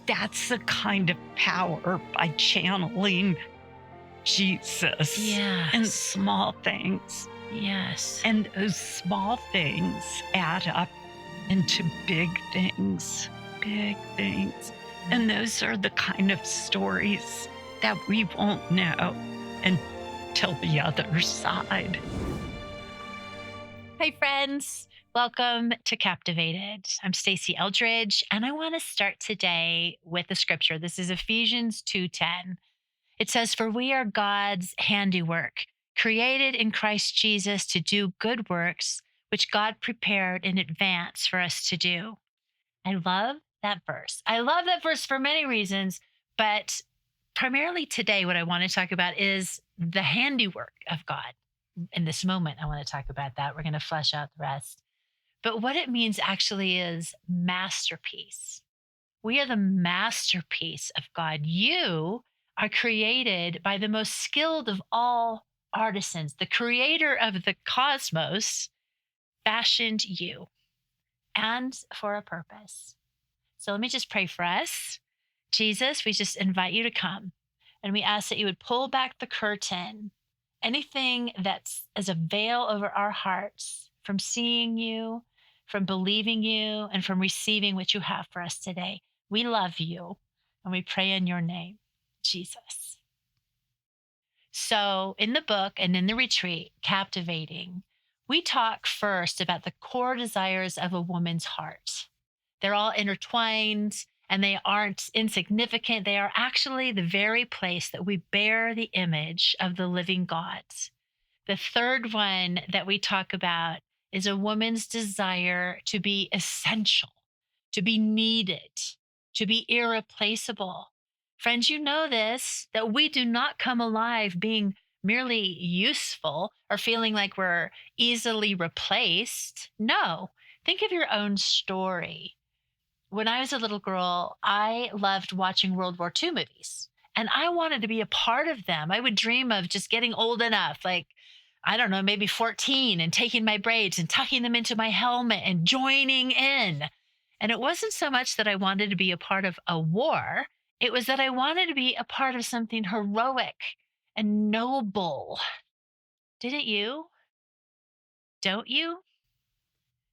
that's the kind of power by channeling Jesus in Yes. small things. Yes. And those small things add up into big things, big things. And those are the kind of stories that we won't know until the other side. Hi, friends. Welcome to Captivated. I'm Stacey Eldridge, and I want to start today with a scripture. This is Ephesians 2:10. It says, "For we are God's handiwork, created in Christ Jesus to do good works, which God prepared in advance for us to do." I love that verse. I love that verse for many reasons, but primarily today, what I want to talk about is the handiwork of God. In this moment, I want to talk about that. We're going to flesh out the rest. But what it means actually is masterpiece. We are the masterpiece of God. You are created by the most skilled of all artisans. The creator of the cosmos fashioned you, and for a purpose. So let me just pray for us. Jesus, we just invite you to come, and we ask that you would pull back the curtain, anything that's as a veil over our hearts from seeing you, from believing you, and from receiving what you have for us today. We love you, and we pray in your name, Jesus. So in the book and in the retreat, Captivating, we talk first about the core desires of a woman's heart. They're all intertwined, and they aren't insignificant. They are actually the very place that we bear the image of the living God. The third one that we talk about is a woman's desire to be essential, to be needed, to be irreplaceable. Friends, you know this, that we do not come alive being merely useful or feeling like we're easily replaced. No, think of your own story. When I was a little girl, I loved watching World War II movies, and I wanted to be a part of them. I would dream of just getting old enough, like, I don't know, maybe 14, and taking my braids and tucking them into my helmet and joining in. And it wasn't so much that I wanted to be a part of a war. It was that I wanted to be a part of something heroic and noble. Didn't you? Don't you?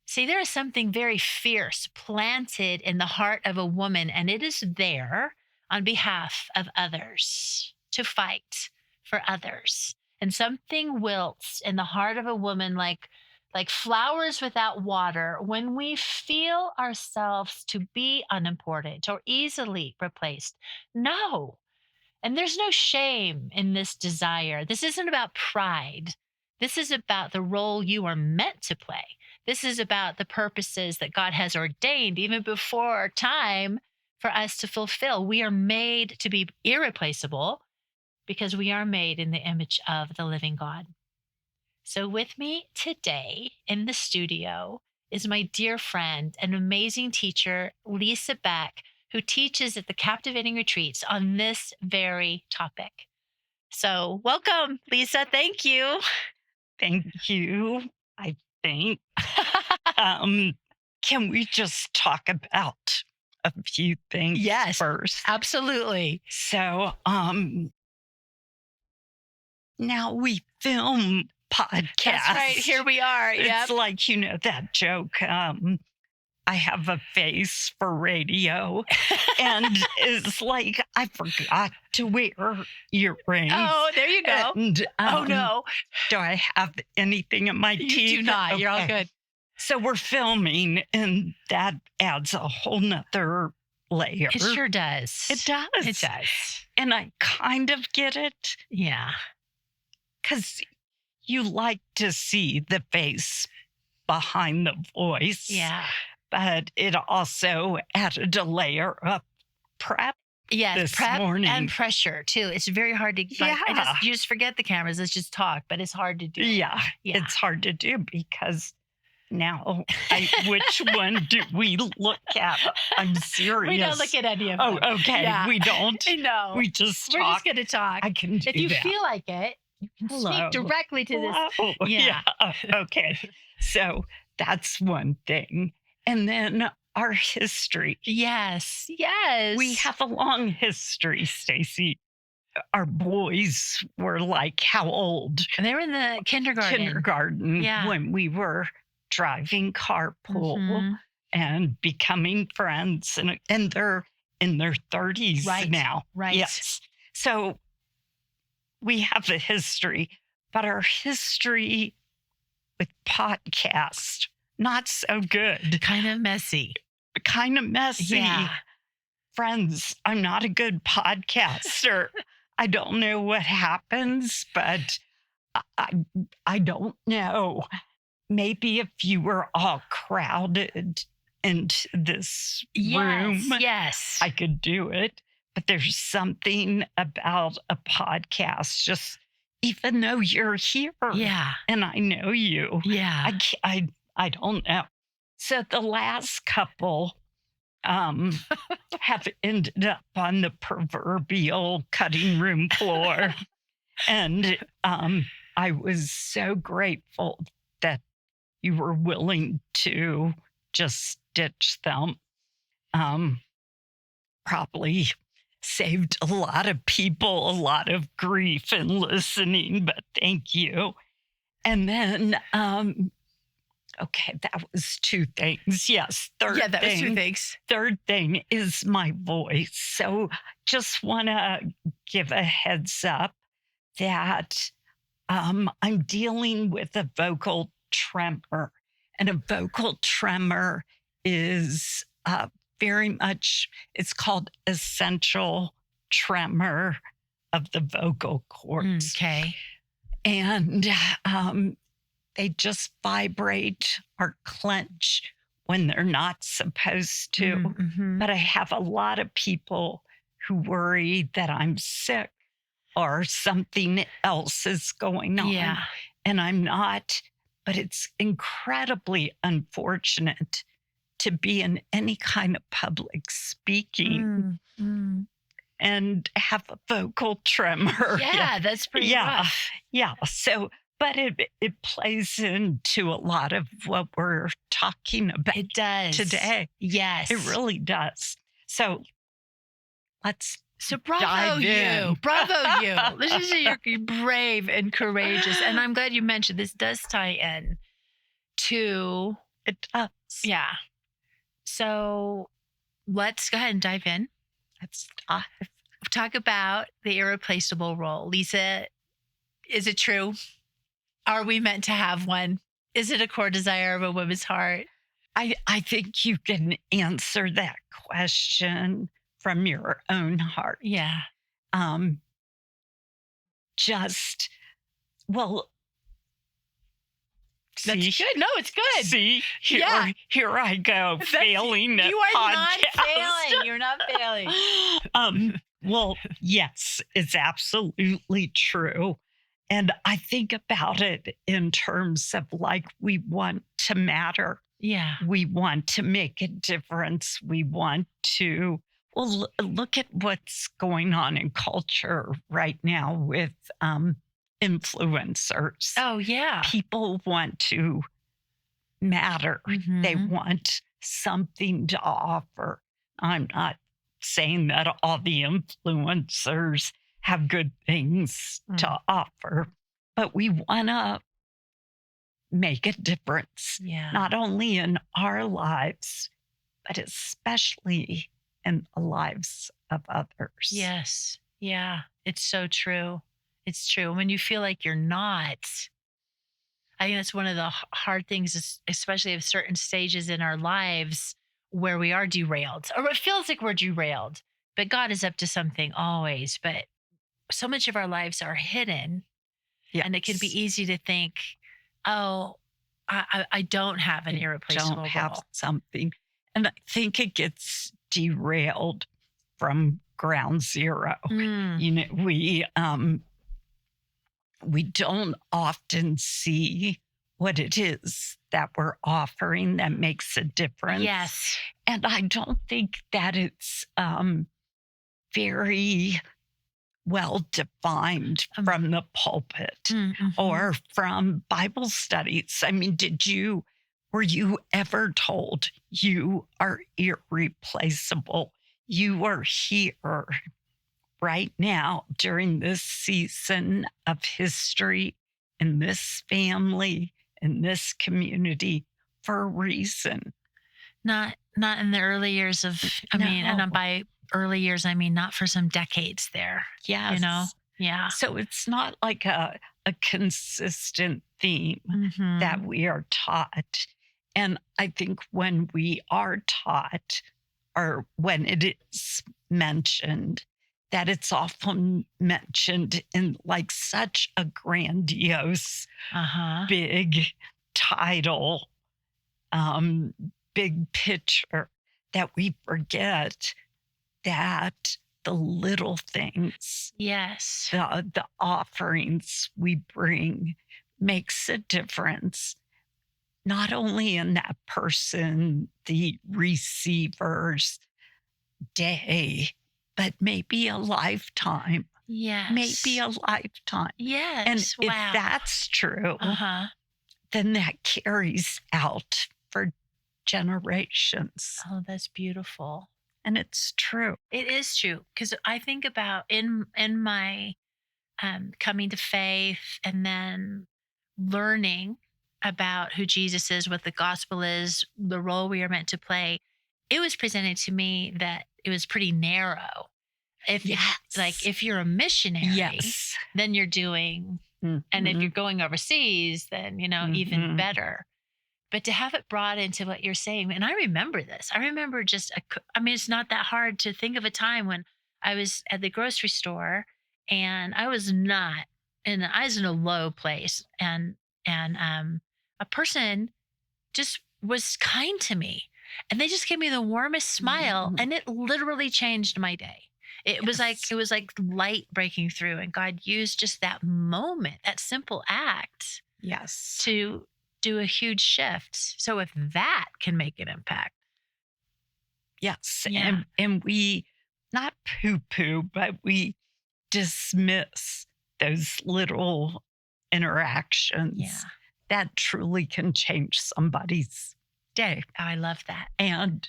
See, there is something very fierce planted in the heart of a woman, and it is there on behalf of others, to fight for others. And something wilts in the heart of a woman like flowers without water when we feel ourselves to be unimportant or easily replaced. No. And there's no shame in this desire. This isn't about pride. This is about the role you are meant to play. This is about the purposes that God has ordained even before time for us to fulfill. We are made to be irreplaceable because we are made in the image of the living God. So with me today in the studio is my dear friend and amazing teacher, Lisa Beck, who teaches at the Captivating Retreats on this very topic. So welcome, Lisa. Thank you. Thank you, I think. Can we just talk about a few things first? Absolutely. So, now we film podcasts. That's right. Here we are. It's like, you know, that joke. I have a face for radio. And it's like, I forgot to wear earrings. Oh, there you go. And, oh, no. Do I have anything in my teeth? You do not. Okay. You're all good. So we're filming, and that adds a whole nother layer. It sure does. It does. It does. And I kind of get it. Yeah. Because you like to see the face behind the voice. Yeah. But it also added a layer of prep. Yes, this prep morning. And pressure too. It's very hard to. You just forget the cameras. Let's just talk, but it's hard to do. Yeah, it's hard to do because now, which one do we look at? I'm serious. We don't look at any of them. Oh, okay. Yeah. We don't. No. We just talk. We're just going to talk. I can do if you that. feel like it, you can speak directly to this. Yeah. Okay. So that's one thing. And then our history. Yes. Yes. We have a long history, Stacey. Our boys were like how old? They were in the kindergarten. Yeah. When we were driving carpool and becoming friends. And they're in their 30s now. Right. Yes. So we have a history, but our history with podcast, not so good. Kind of messy. Yeah. Friends, I'm not a good podcaster. I don't know what happens, but I don't know. Maybe if you were all crowded into this room, yes, I could do it. But there's something about a podcast, just even though you're here, and I know you, I don't know. So the last couple have ended up on the proverbial cutting room floor. And I was so grateful that you were willing to just ditch them. Probably saved a lot of people a lot of grief in listening, but thank you. And then okay, that was two things. Yes, third thing. That was two things. Third thing is my voice. So just want to give a heads up that I'm dealing with a vocal tremor. And a vocal tremor is very much, it's called essential tremor of the vocal cords. Okay. And they just vibrate or clench when they're not supposed to. But I have a lot of people who worry that I'm sick or something else is going on. Yeah. And I'm not, but it's incredibly unfortunate to be in any kind of public speaking and have a vocal tremor. Yeah, that's pretty rough. Yeah. So, but it plays into a lot of what we're talking about. It does today. Yes, it really does. So let's bravo you. Bravo you. This is you're brave and courageous. And I'm glad you mentioned this does tie in to it does. Yeah. So let's go ahead and dive in. Let's talk about the irreplaceable role. Lisa, is it true? Are we meant to have one? Is it a core desire of a woman's heart? I think you can answer that question from your own heart. Yeah. That's good. No, it's good. See, here I go, failing at You are podcast. not failing. You're not failing. Well, yes, it's absolutely true. And I think about it in terms of like, we want to matter. Yeah. We want to make a difference. We want to, well, look at what's going on in culture right now with influencers. Oh, yeah. People want to matter. They want something to offer. I'm not saying that all the influencers have good things to offer, but we want to make a difference, not only in our lives, but especially in the lives of others. Yes. Yeah. It's so true. It's true. When you feel like you're not, I think that's one of the hard things, especially at certain stages in our lives where we are derailed, or it feels like we're derailed, but God is up to something always. But so much of our lives are hidden, and it can be easy to think, oh, I don't have an irreplaceable don't have role. something. And I think it gets derailed from ground zero. You know, we don't often see what it is that we're offering that makes a difference. Yes. And I don't think that it's very well defined from the pulpit or from Bible studies. I mean, were you ever told you are irreplaceable? You are here right now during this season of history in this family, in this community for a reason. Not in the early years of, and by early years, I mean not for some decades there. Yes. You know? Yeah. So it's not like a consistent theme Mhm. that we are taught. And I think when we are taught, or when it is mentioned, that it's often mentioned in like such a grandiose, big title, big picture, that we forget that the little things, Yes. the offerings we bring, makes a difference, not only in that person, the receiver's day, but maybe a lifetime. Yes. Maybe a lifetime. Yes. And if wow. that's true, then that carries out for generations. Oh, that's beautiful. And it's true. It is true, because I think about in my coming to faith and then learning about who Jesus is, what the gospel is, the role we are meant to play. It was presented to me that it was pretty narrow. If you're a missionary, Yes. then you're doing, and if you're going overseas, then even better. But to have it brought into what you're saying, and I remember this. I remember it's not that hard to think of a time when I was at the grocery store and I was in a low place, and a person just was kind to me, and they just gave me the warmest smile, and it literally changed my day. It was like light breaking through, and God used just that moment, that simple act, to do a huge shift. So if that can make an impact. Yes. Yeah. And we not poo-poo, but we dismiss those little interactions that truly can change somebody's day. Oh, I love that. And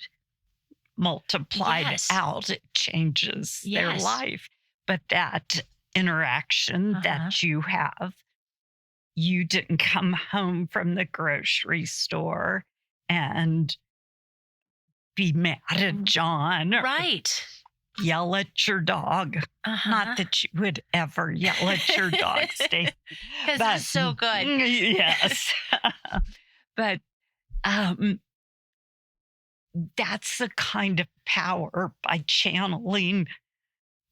multiplied out, it changes their life. But that interaction that you have, you didn't come home from the grocery store and be mad at John. Right. Yell at your dog. Not that you would ever yell at your dog, Stacey. Because it's so good. Yes. But that's the kind of power by channeling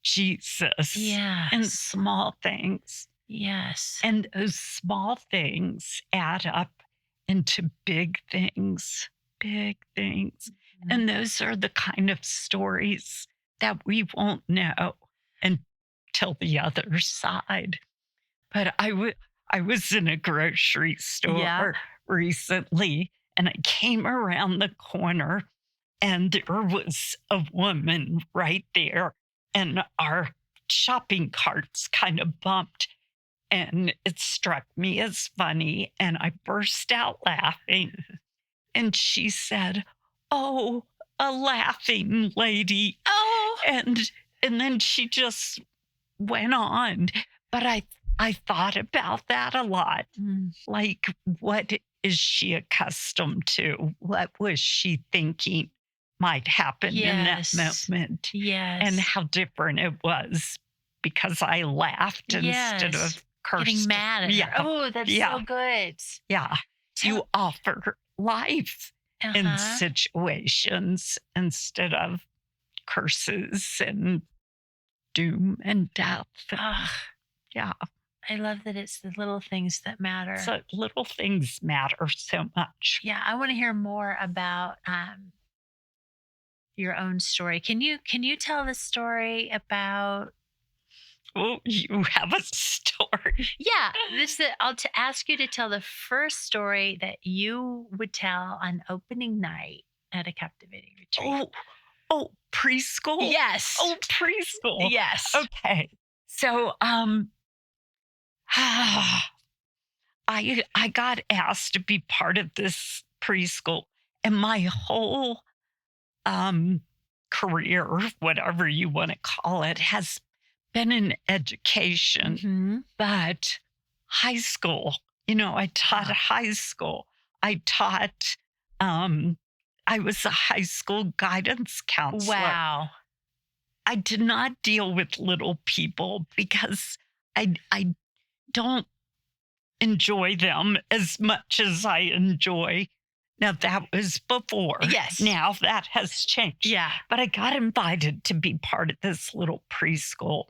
Jesus in small things. Yes. And those small things add up into big things, big things. And those are the kind of stories that we won't know until the other side. But I was in a grocery store recently, and I came around the corner, and there was a woman right there, and our shopping carts kind of bumped. And it struck me as funny, and I burst out laughing. And she said, "Oh, a laughing lady." Oh. And then she just went on. But I thought about that a lot. Like, what is she accustomed to? What was she thinking might happen in that moment? Yes. And how different it was because I laughed instead of cursed. Getting mad at her. Oh, that's so good. Yeah. You offer life in situations instead of curses and doom and death. Yeah. I love that it's the little things that matter. So little things matter so much. Yeah. I want to hear more about your own story. Can you tell the story about? Oh, you have a story. Yeah, I'll ask you to tell the first story that you would tell on opening night at a captivating retreat. Oh, preschool? Yes. Oh, preschool. Yes. Okay. So, I got asked to be part of this preschool. And my whole career, whatever you want to call it, has been in education. But high school, I taught high school. I taught, I was a high school guidance counselor. Wow. I did not deal with little people because I don't enjoy them as much as I enjoy. Now, that was before. Yes. Now that has changed. Yeah. But I got invited to be part of this little preschool.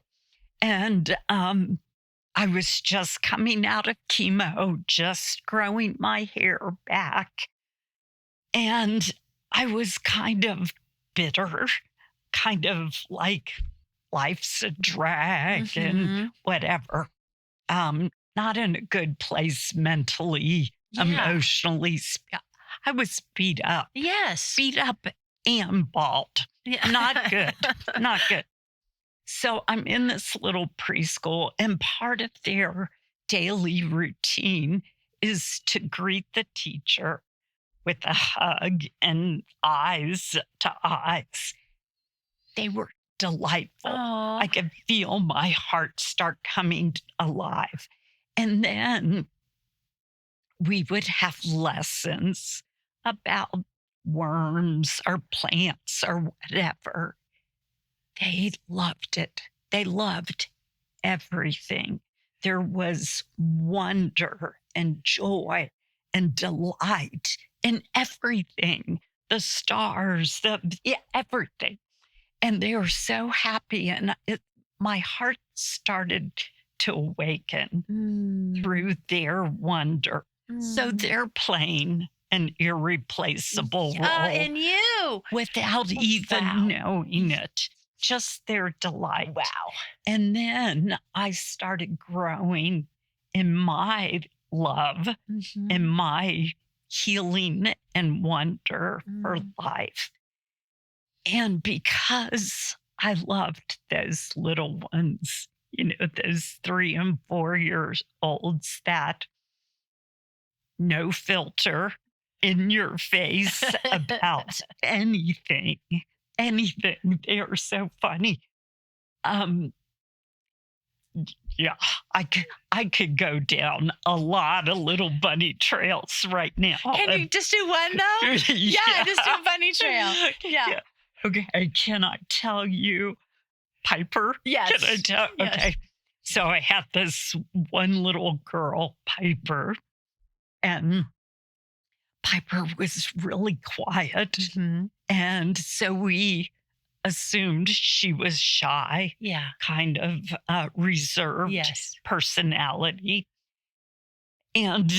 And I was just coming out of chemo, just growing my hair back. And I was kind of bitter, kind of like life's a drag and whatever. Not in a good place mentally, emotionally. I was beat up. Yes. Beat up and bald. Yeah. Not good. Not good. So I'm in this little preschool, and part of their daily routine is to greet the teacher with a hug and eyes to eyes. They were delightful. Aww. I could feel my heart start coming alive. And then we would have lessons about worms or plants or whatever. They loved it. They loved everything. There was wonder and joy and delight in everything. The stars, everything. And they were so happy. And my heart started to awaken through their wonder. So they're playing an irreplaceable role. In you. Without even knowing it. Just their delight. Wow. And then I started growing in my love, in my healing and wonder for life. And because I loved those little ones, those 3 and 4 years olds that no filter in your face about anything. They are so funny. I could go down a lot of little bunny trails right now. Can you just do one though? Yeah, just do a bunny trail. Yeah. Okay, can I tell you, Piper? Yes. Can I tell? Yes. Okay. So I had this one little girl, Piper, and Piper was really quiet. And so we assumed she was shy, kind of reserved personality. And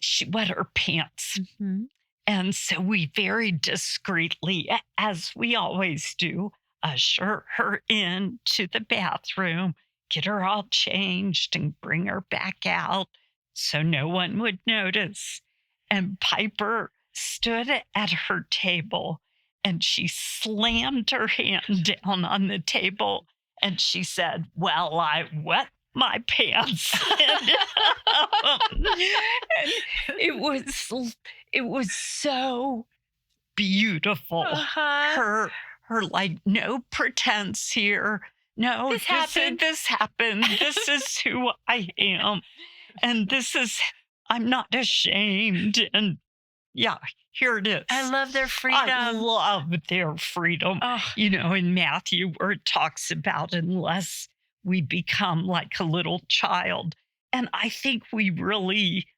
she wet her pants. And so we very discreetly, as we always do, usher her into the bathroom, get her all changed and bring her back out so no one would notice. And Piper stood at her table and she slammed her hand down on the table and she said, "Well, I wet my pants." And it was so beautiful. Her like, no pretense here. No, this happened. This is who I am. And I'm not ashamed. And here it is. I love their freedom. I love their freedom. In Matthew, where it talks about unless we become like a little child. And I think we really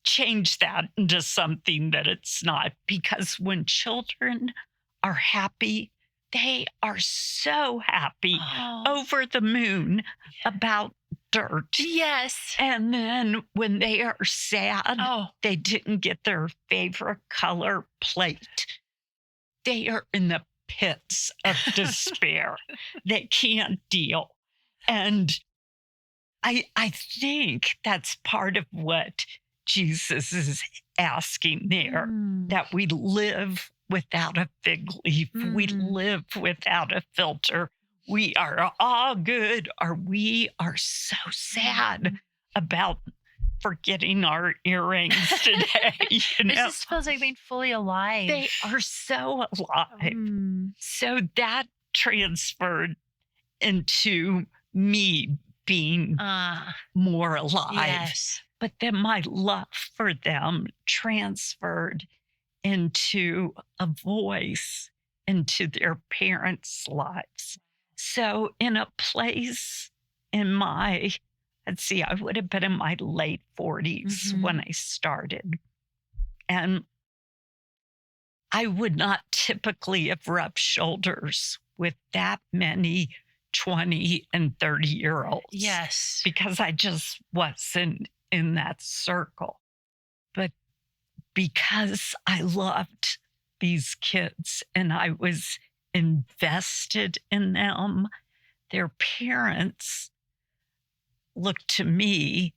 change that into something that it's not. Because when children are happy, they are so happy, over the moon about dirt. Yes. And then when they are sad, they didn't get their favorite color plate. They are in the pits of despair. They can't deal. And I think that's part of what Jesus is asking there, that we live without a fig leaf. We live without a filter. We are all good, or we are so sad about forgetting our earrings today. You It know, just feels like being fully alive. they are so alive. Mm. So that transferred into me being more alive. Yes. But then my love for them transferred into a voice into their parents' lives. So in a place in my, let's see, I would have been in my late 40s when I started. And I would not typically have rubbed shoulders with that many 20 and 30-year-olds. Yes. Because I just wasn't in that circle. But because I loved these kids and I was invested in them, their parents looked to me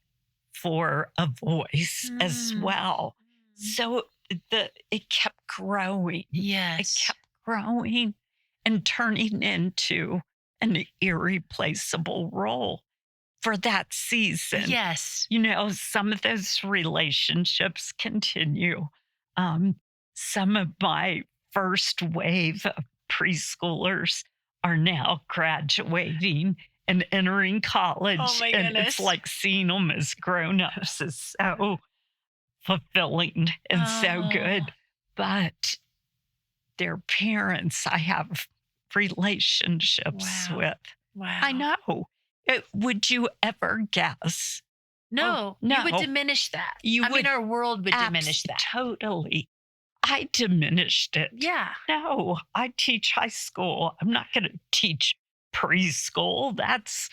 for a voice as well. So it kept growing. Yes. It kept growing and turning into an irreplaceable role for that season. Yes. You know, some of those relationships continue. Some of my first wave of preschoolers are now graduating and entering college. Oh my and goodness. It's like seeing them as grown-ups is so fulfilling and so good. But their parents, I have relationships with. Wow. I know. Would you ever guess? No, no. You would diminish that. I mean, our world would diminish that. Totally. I diminished it. Yeah. No, I teach high school. I'm not going to teach preschool. That's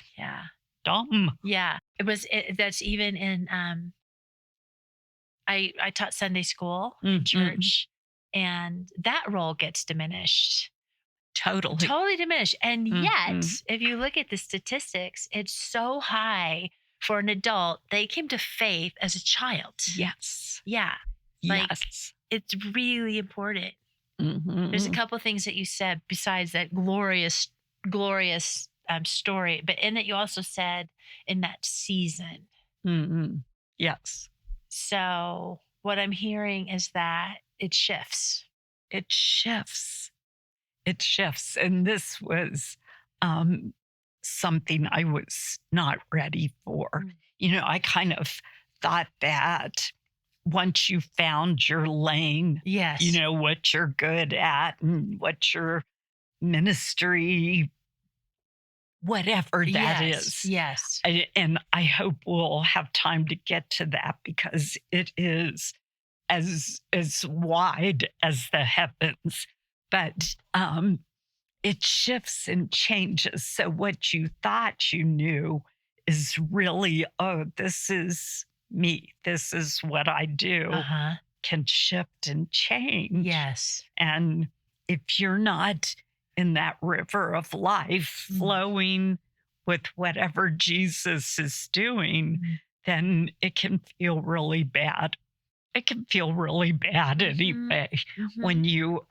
dumb. Yeah. That's even in, I taught Sunday school in church, and that role gets diminished. Totally diminished. And yet, if you look at the statistics, it's so high for an adult. They came to faith as a child. Yes. Yeah. Like, it's really important. There's a couple things that you said besides that glorious story, but in it you also said in that season. Yes. So what I'm hearing is that it shifts. It shifts. It shifts. And this was something I was not ready for. You know, I kind of thought that once you found your lane, you know, what you're good at and what your ministry, whatever that is. Yes. And I hope we'll have time to get to that because it is as wide as the heavens. But it shifts and changes. So what you thought you knew is really, oh, this is me. This is what I do. Can shift and change. Yes. And if you're not in that river of life flowing with whatever Jesus is doing, then it can feel really bad. It can feel really bad anyway when you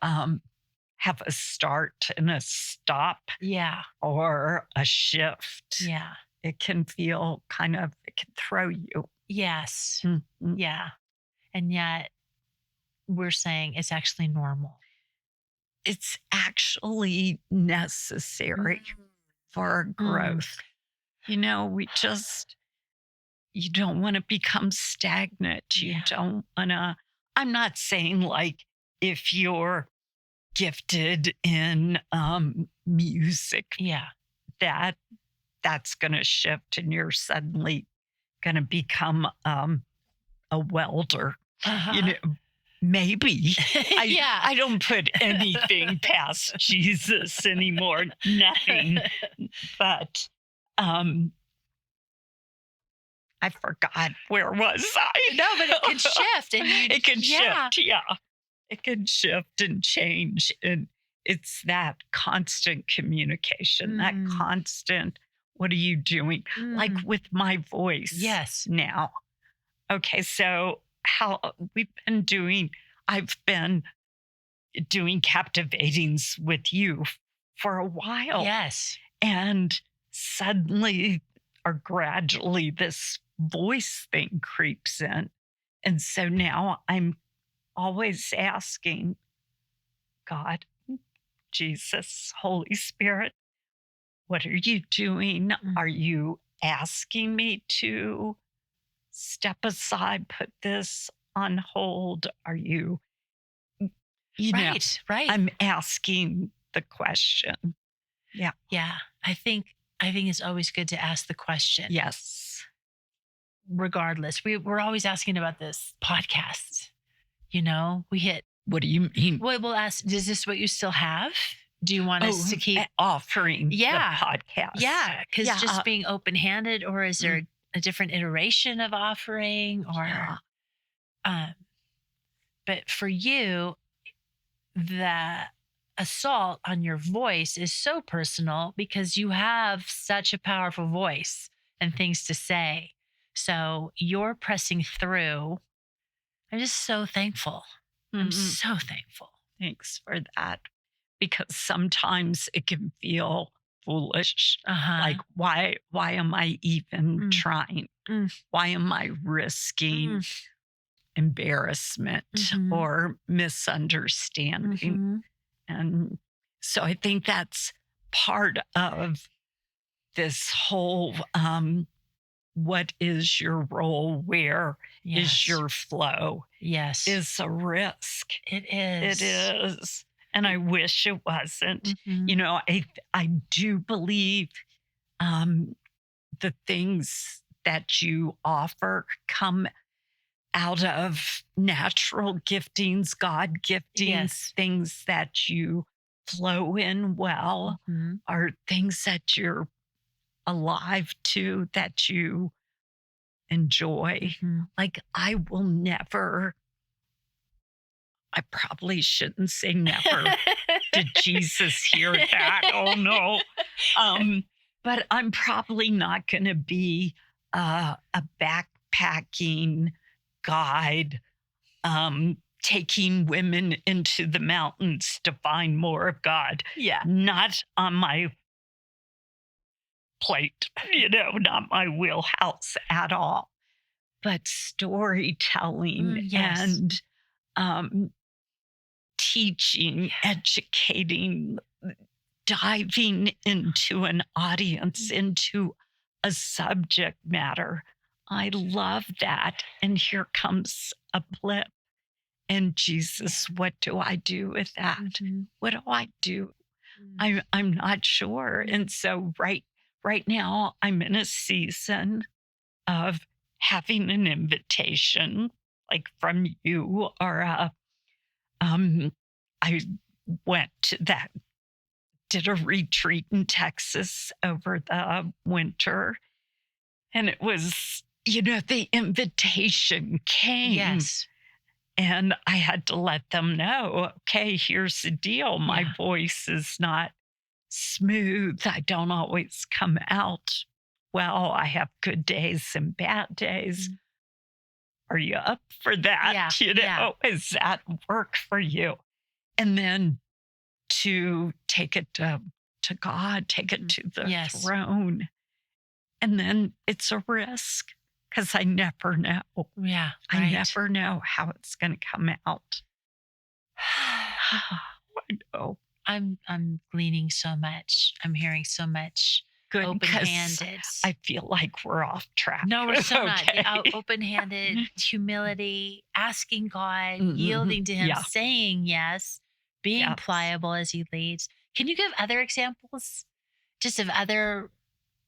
have a start and a stop or a shift. Yeah. It can feel it can throw you. Yes. Yeah. And yet we're saying it's actually normal. It's actually necessary for our growth. You know, you don't want to become stagnant. You don't want to, I'm not saying like if you're gifted in music, that's going to shift and you're suddenly going to become a welder. You know, maybe. I don't put anything past Jesus anymore. Nothing. But I forgot where was I? No, but it can shift. And it can shift. Yeah. It can shift and change. And it's that constant communication, that constant, what are you doing? Like with my voice now. Okay, so I've been doing captivatings with you for a while. Yes. And suddenly or gradually this voice thing creeps in. And so now I'm always asking God, Jesus, Holy Spirit, what are you doing? Are you asking me to step aside, put this on hold? Are you, Right. I'm asking the question. Yeah. Yeah. I think it's always good to ask the question. Yes. Regardless. We're always asking about this podcast. We hit. What do you mean? We'll ask, is this what you still have? Do you want us to keep offering the Yeah. podcast? Yeah. Because just being open-handed, or is there a different iteration of offering? Or but for you, the assault on your voice is so personal because you have such a powerful voice and things to say. So you're pressing through. I'm just so thankful. I'm so thankful. Thanks for that. Because sometimes it can feel foolish. Like, why am I even trying? Why am I risking embarrassment or misunderstanding? And so I think that's part of this whole what is your role? Where is your flow? Yes. Is a risk. It is. It is. And I wish it wasn't. I do believe the things that you offer come out of natural giftings, God giftings, things that you flow in well, are things that you're alive to, that you enjoy. Like, I will never, I probably shouldn't say never. Did Jesus hear that? Oh no. But I'm probably not going to be a backpacking guide, taking women into the mountains to find more of God. Yeah. Not on my plate, not my wheelhouse at all. But storytelling and teaching, educating, diving into an audience, into a subject matter. I love that. And here comes a blip. And Jesus, what do I do with that? What do I do? I'm not sure. And so right now, I'm in a season of having an invitation, like from you, or I went to did a retreat in Texas over the winter. And it was, the invitation came. Yes. And I had to let them know, okay, here's the deal. My voice is not smooth. I don't always come out well. I have good days and bad days. Are you up for that? Is that work for you? And then to take it to God, take it to the throne. And then it's a risk because I never know. Yeah. I never know how it's going to come out. I know. I'm gleaning so much. I'm hearing so much. Good, open-handed. I feel like we're off track. No, we're so not. Open-handed, humility, asking God, yielding to Him, saying yes, being pliable as He leads. Can you give other examples, just of other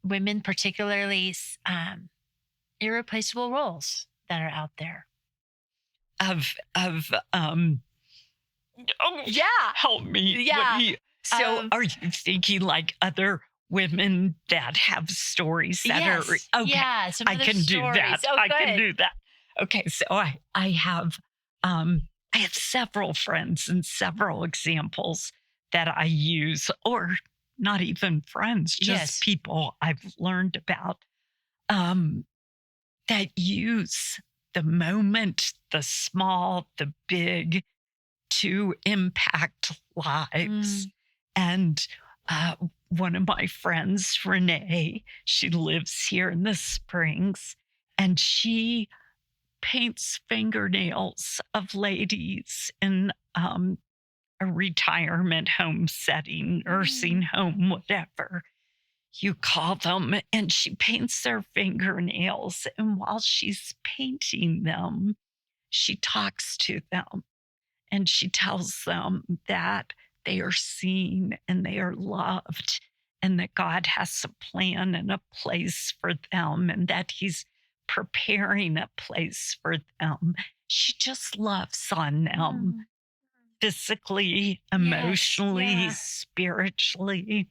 women, particularly irreplaceable roles that are out there? Help me. So are you thinking like other women that have stories that are okay? Yeah, I can do that. I can do that. Okay, so I have several friends and several examples that I use, or not even friends, just people I've learned about that use the moment, the small, the big, to impact lives. And one of my friends, Renee, she lives here in the Springs, And she paints fingernails of ladies in a retirement home setting, nursing home, whatever you call them. And she paints their fingernails. And while she's painting them, she talks to them and she tells them that they are seen and they are loved and that God has a plan and a place for them and that He's preparing a place for them. She just loves on them physically, emotionally, spiritually.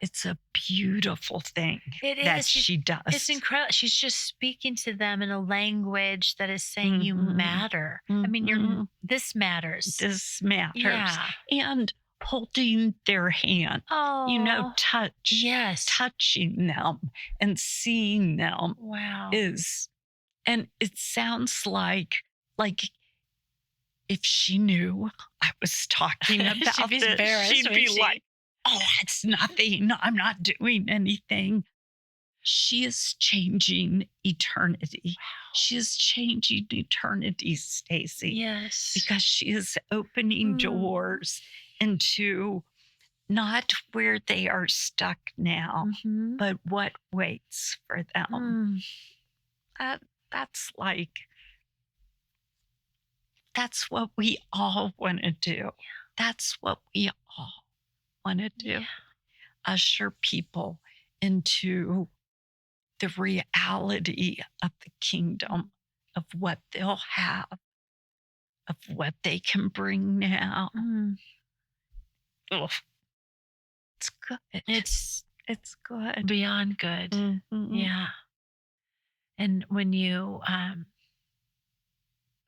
It's a beautiful thing that she does. It's incredible. She's just speaking to them in a language that is saying you matter. I mean, this matters. This matters. Yeah. And holding their hand, touching them and seeing them and it sounds like if she knew I was talking about this, she'd be like, oh, it's nothing. I'm not doing anything. She is changing eternity. Wow. She is changing eternity, Stacey. Yes. Because she is opening doors into not where they are stuck now, but what waits for them. That's what we all want to do. Yeah. That's what we all want to do. Yeah. Usher people into the reality of the kingdom, of what they'll have, of what they can bring now. It's good. It's good. Beyond good. Yeah. And when you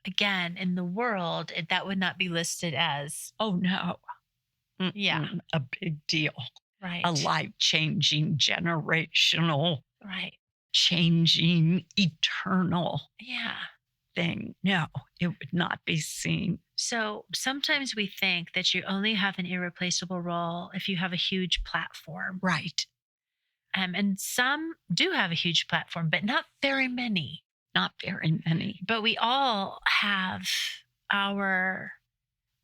again, in the world, that would not be listed as, oh no. Yeah. A big deal. Right. A life-changing, generational, changing, eternal thing. No, it would not be seen. So sometimes we think that you only have an irreplaceable role if you have a huge platform. Right. And some do have a huge platform, but not very many. Not very many. But we all have our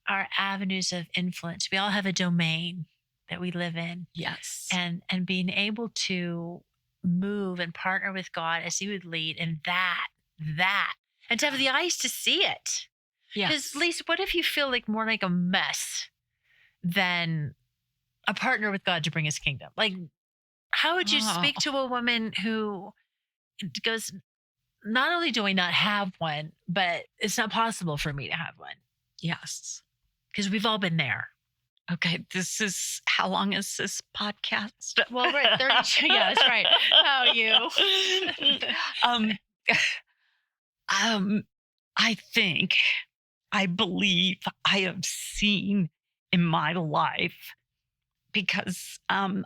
avenues of influence. We all have a domain that we live in. Yes. And being able to move and partner with God as He would lead in that, and to have the eyes to see it. Yes. Because, Lisa, what if you feel like more like a mess than a partner with God to bring His kingdom? Like, how would you speak to a woman who goes, not only do I not have one, but it's not possible for me to have one? Yes. Because we've all been there. Okay, how long is this podcast? Well, right, 32. Yeah, that's right. How are you? I believe I have seen in my life, because I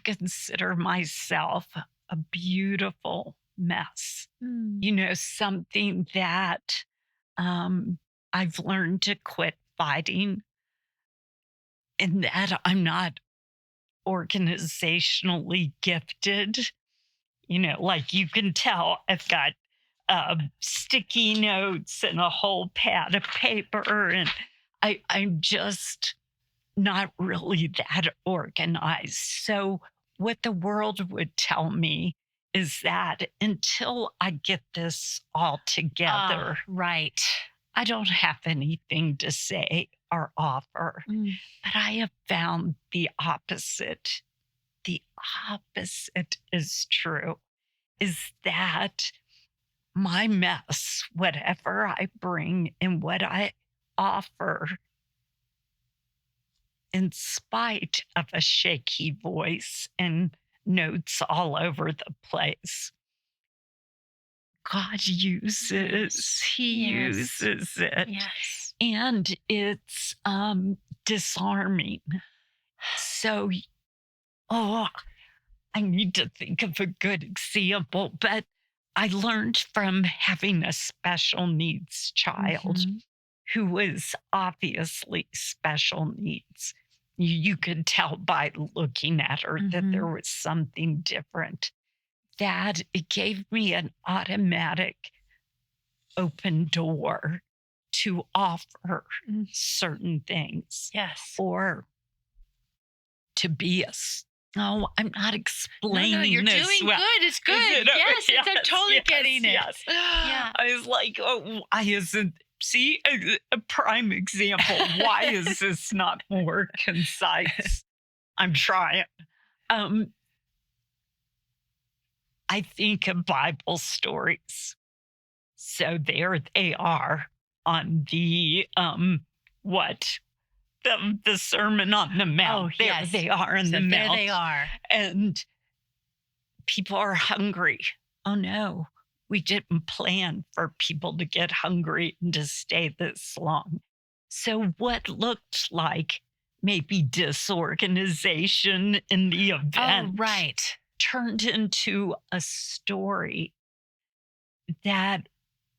consider myself a beautiful mess. Something that I've learned to quit fighting, and that I'm not organizationally gifted. Like you can tell, I've got sticky notes and a whole pad of paper, and I'm just not really that organized. So what the world would tell me is that until I get this all together, right, I don't have anything to say or offer. But I have found the opposite. The opposite is true, is that my mess, whatever I bring and what I offer, in spite of a shaky voice and notes all over the place, God uses. He uses it. Yes. And it's disarming. So, I need to think of a good example, but I learned from having a special needs child who was obviously special needs. You could tell by looking at her that there was something different. that it gave me an automatic open door to offer certain things. Yes. Or to be no, I'm not explaining No, you're this doing well. good. It's good. Yes, I'm totally getting it. Yes. Yeah. I was like, oh, why isn't, see, a prime example. Why is this not more concise? I'm trying. I think of Bible stories. So there they are on the, the Sermon on the Mount. Oh, There yes. they are in the There Mount. they are. And people are hungry. Oh no, we didn't plan for people to get hungry and to stay this long. So what looked like maybe disorganization in the event Oh, right. turned into a story that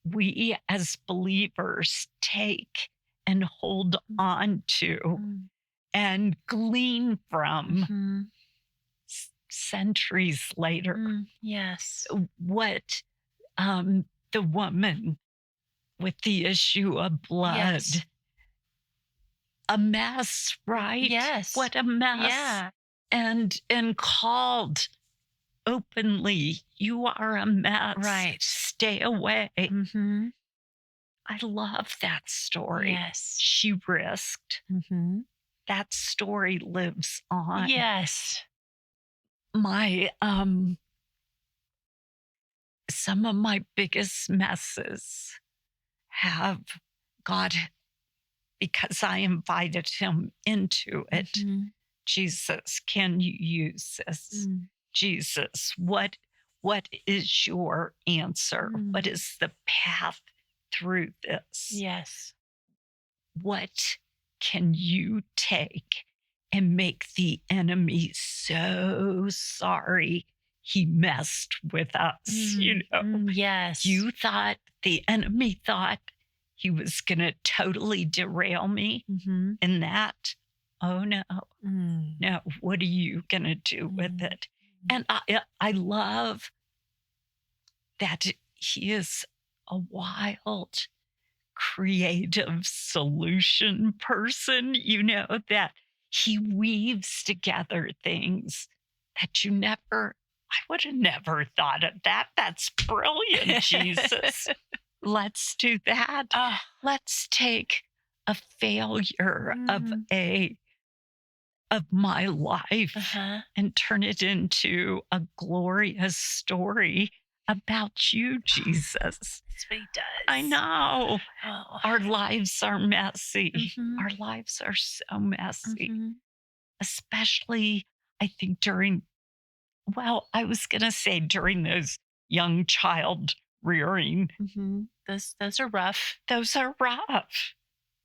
we as believers take and hold on to and glean from centuries later. Yes. What the woman with the issue of blood, Yes. a mess, right? Yes. What a mess. Yeah. And called openly, you are a mess. Right. Stay away. Mm-hmm. I love that story. Yes. She risked. Mm-hmm. That story lives on. Yes. My some of my biggest messes have God, because I invited him into it. Jesus, can you use this? Jesus, what is your answer? What is the path through this? Yes. What can you take and make the enemy so sorry he messed with us? Yes. The enemy thought he was going to totally derail me in that. Oh no, no, what are you going to do with it? And I love that he is a wild, creative solution person, that he weaves together things that I would have never thought of that. That's brilliant, Jesus. Let's do that. Let's take a failure of my life and turn it into a glorious story about you, Jesus. That's what he does. I know. Our lives are messy. Our lives are so messy, especially, I think, during those young child rearing. Those are rough. Those are rough.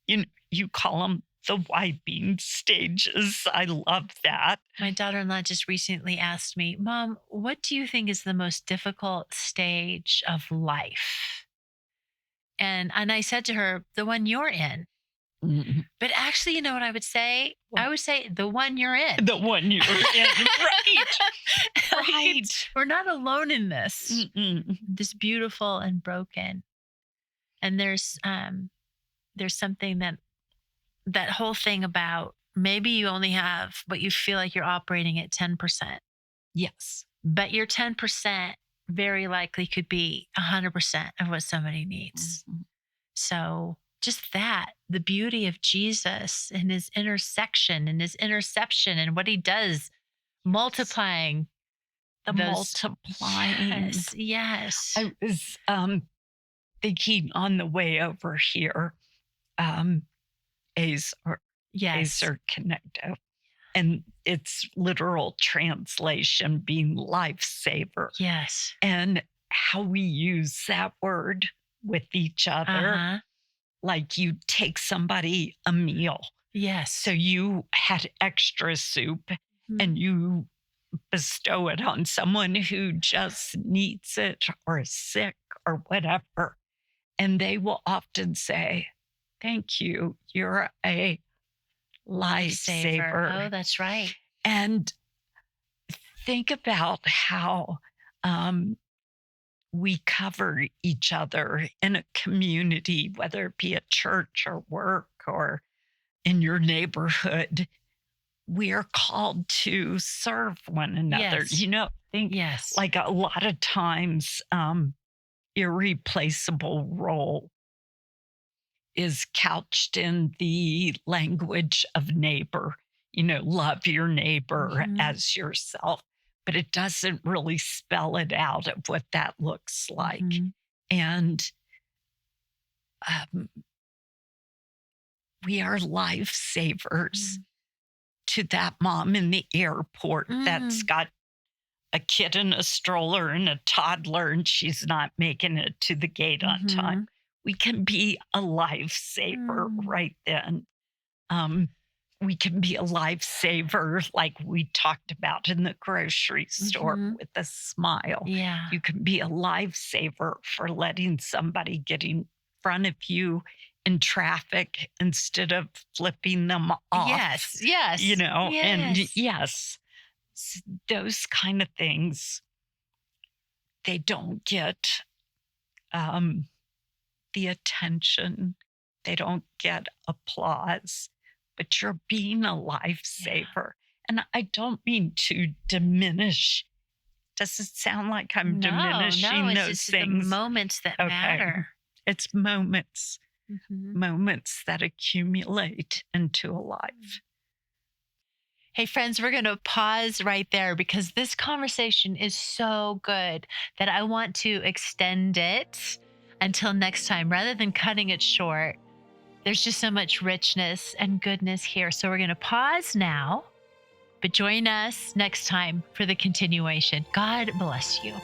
You call them the wiping stages. I love that. My daughter-in-law just recently asked me, Mom, what do you think is the most difficult stage of life? And I said to her, the one you're in. But actually, you know what I would say? I would say the one you're in. The one you're in. Right. We're not alone in this. This beautiful and broken. And there's something that whole thing about maybe you only have what you feel like you're operating at 10%. Yes. But your 10% very likely could be 100% of what somebody needs. So just that, the beauty of Jesus and his intersection and his interception and what he does, multiplying. Multiplying. Yes. I was thinking on the way over here, Acer Connecto, and its literal translation being lifesaver. Yes. And how we use that word with each other. Like you take somebody a meal. Yes. So you had extra soup and you bestow it on someone who just needs it or is sick or whatever. And they will often say, thank you. You're a lifesaver. Oh, that's right. And think about how we cover each other in a community, whether it be at church or work or in your neighborhood. We are called to serve one another. Yes. I think Yes. like a lot of times, irreplaceable role is couched in the language of neighbor, love your neighbor as yourself, but it doesn't really spell it out of what that looks like. And we are lifesavers to that mom in the airport that's got a kid in a stroller and a toddler, and she's not making it to the gate on time. We can be a lifesaver right then. We can be a lifesaver, like we talked about in the grocery store, with a smile. Yeah. You can be a lifesaver for letting somebody get in front of you in traffic instead of flipping them off. Yes. Yes. And yes, those kind of things, they don't get the attention. They don't get applause, but you're being a lifesaver. And I don't mean to diminish. Does it sound like I'm diminishing it's those just things? the moments that matter. It's moments, moments that accumulate into a life. Hey, friends, we're going to pause right there because this conversation is so good that I want to extend it until next time rather than cutting it short. There's just so much richness and goodness here. So we're going to pause now, but join us next time for the continuation. God bless you.